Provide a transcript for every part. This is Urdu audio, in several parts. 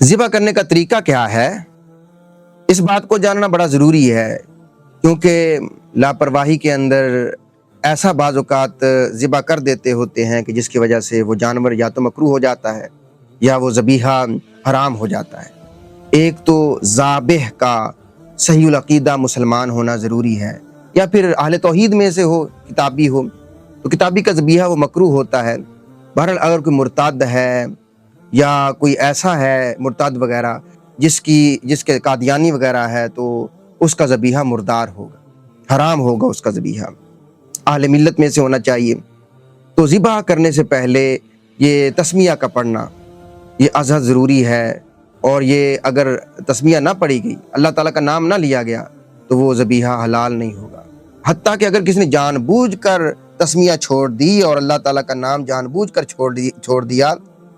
ذبح کرنے کا طریقہ کیا ہے، اس بات کو جاننا بڑا ضروری ہے، کیونکہ لاپرواہی کے اندر ایسا بعض اوقات ذبح کر دیتے ہوتے ہیں کہ جس کی وجہ سے وہ جانور یا تو مکروہ ہو جاتا ہے یا وہ ذبیحہ حرام ہو جاتا ہے۔ ایک تو ذابح کا صحیح العقیدہ مسلمان ہونا ضروری ہے، یا پھر اہل توحید میں سے ہو، کتابی ہو، تو کتابی کا ذبیحہ وہ مکروہ ہوتا ہے۔ بہرحال اگر کوئی مرتد ہے یا کوئی ایسا ہے مرتد وغیرہ جس کے قادیانی وغیرہ ہے، تو اس کا ذبیحہ مردار ہوگا، حرام ہوگا اس کا ذبیحہ، اہل ملت میں سے ہونا چاہیے۔ تو ذبح کرنے سے پہلے یہ تسمیہ کا پڑھنا یہ ازحد ضروری ہے، اور یہ اگر تسمیہ نہ پڑھی گئی، اللہ تعالیٰ کا نام نہ لیا گیا، تو وہ ذبیحہ حلال نہیں ہوگا۔ حتیٰ کہ اگر کسی نے جان بوجھ کر تسمیہ چھوڑ دی اور اللہ تعالیٰ کا نام جان بوجھ کر چھوڑ دیا،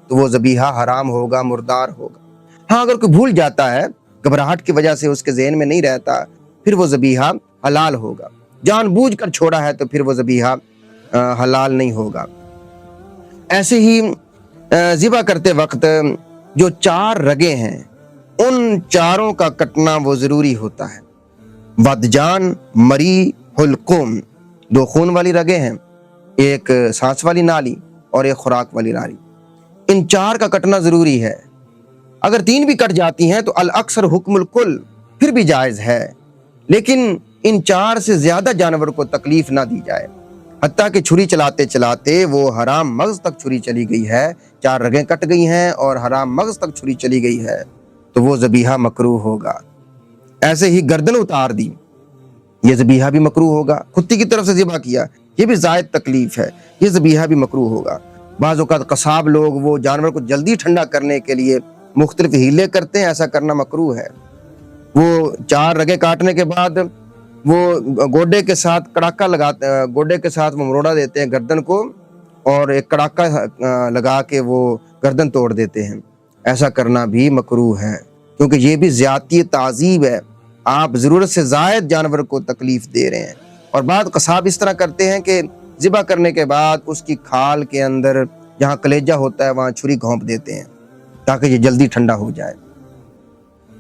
تو وہ ذبیحہ حرام ہوگا، مردار ہوگا۔ ہاں اگر کوئی بھول جاتا ہے، گھبراہٹ کی وجہ سے اس کے ذہن میں نہیں رہتا، پھر وہ ذبیحہ حلال ہوگا۔ جان بوجھ کر چھوڑا ہے تو پھر وہ ذبیحہ حلال نہیں ہوگا۔ ایسے ہی ذبح کرتے وقت جو 4 رگیں ہیں، ان چاروں کا کٹنا وہ ضروری ہوتا ہے۔ ودجان، مری، حلقوم، 2 خون والی رگیں ہیں، ایک سانس والی نالی اور ایک خوراک والی نالی، ان 4 کا کٹنا ضروری ہے۔ اگر 3 بھی کٹ جاتی ہیں تو الاکثر حکم الکل، پھر بھی جائز ہے، لیکن ان 4 سے زیادہ جانور کو تکلیف نہ دی جائے۔ حتیٰ کہ چھری چلاتے چلاتے وہ حرام مغز تک چھری چلی گئی ہے، 4 رگیں کٹ گئی ہیں اور حرام مغز تک چھری چلی گئی ہے، تو وہ ذبیحہ مکروہ ہوگا۔ ایسے ہی گردن اتار دی، یہ ذبیحہ بھی مکروہ ہوگا۔ کتی کی طرف سے ذبح کیا، یہ بھی زائد تکلیف ہے، یہ ذبیحہ بھی مکروہ ہوگا۔ بعض اوقات قصاب لوگ وہ جانور کو جلدی ٹھنڈا کرنے کے لیے مختلف ہیلے کرتے ہیں، ایسا کرنا مکروہ ہے۔ وہ 4 رگیں کاٹنے کے بعد وہ گوڈے کے ساتھ کڑاکا لگاتے، گوڈے کے ساتھ وہ مروڑا دیتے ہیں گردن کو، اور ایک کڑاکا لگا کے وہ گردن توڑ دیتے ہیں۔ ایسا کرنا بھی مکروہ ہے، کیونکہ یہ بھی زیادتی تعذیب ہے، آپ ضرورت سے زائد جانور کو تکلیف دے رہے ہیں۔ اور بعض قصاب اس طرح کرتے ہیں کہ ذبح کرنے کے بعد اس کی کھال کے اندر جہاں کلیجہ ہوتا ہے وہاں چھری گھونپ دیتے ہیں تاکہ یہ جلدی ٹھنڈا ہو جائے،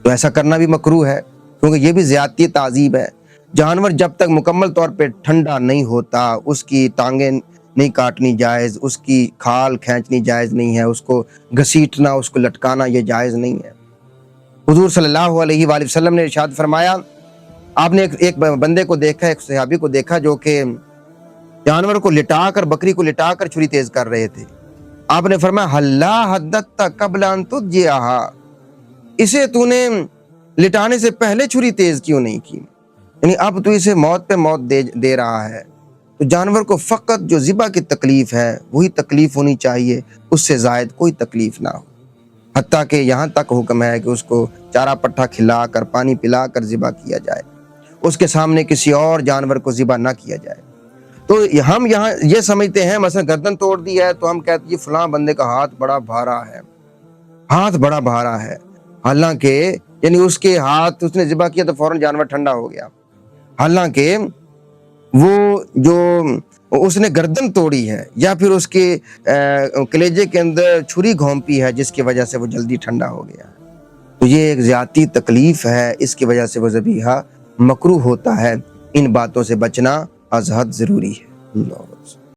تو ایسا کرنا بھی مکروہ ہے، کیونکہ یہ بھی زیادتی تعذیب ہے۔ جانور جب تک مکمل طور پہ ٹھنڈا نہیں ہوتا، اس کی ٹانگیں نہیں کاٹنی جائز، اس کی کھال کھینچنی جائز نہیں ہے، اس کو گھسیٹنا، اس کو لٹکانا یہ جائز نہیں ہے۔ حضور صلی اللہ علیہ وآلہ وسلم نے ارشاد فرمایا، آپ نے ایک بندے کو دیکھا، ایک صحابی کو دیکھا جو کہ جانور کو لٹا کر، بکری کو لٹا کر چھری تیز کر رہے تھے۔ آپ نے فرمایا حلا حدت قبل ان تجیہا، اسے تو نے لٹانے سے پہلے چھری تیز کیوں نہیں کی؟ یعنی اب تو اسے موت پہ موت دے رہا ہے۔ تو جانور کو فقط جو ذبح کی تکلیف ہے وہی تکلیف ہونی چاہیے، اس سے زائد کوئی تکلیف نہ ہو۔ حتیٰ کہ یہاں تک حکم ہے کہ اس کو چارہ پٹھا کھلا کر، پانی پلا کر ذبح کیا جائے، اس کے سامنے کسی اور جانور کو ذبح نہ کیا جائے۔ تو ہم یہاں یہ سمجھتے ہیں، مثلا گردن توڑ دی ہے تو ہم کہتے ہیں یہ فلاں بندے کا ہاتھ بڑا بھارا ہے، ہاتھ بڑا بھارا ہے، حالانکہ یعنی اس کے ہاتھ اس نے ذبح کیا تو فوراً جانور ٹھنڈا ہو گیا، حالانکہ وہ جو اس نے گردن توڑی ہے یا پھر اس کے کلیجے کے اندر چھری گھونپی ہے جس کی وجہ سے وہ جلدی ٹھنڈا ہو گیا، تو یہ ایک زیادتی تکلیف ہے، اس کی وجہ سے وہ ذبیحہ مکروہ ہوتا ہے۔ ان باتوں سے بچنا ازحد ضروری ہے۔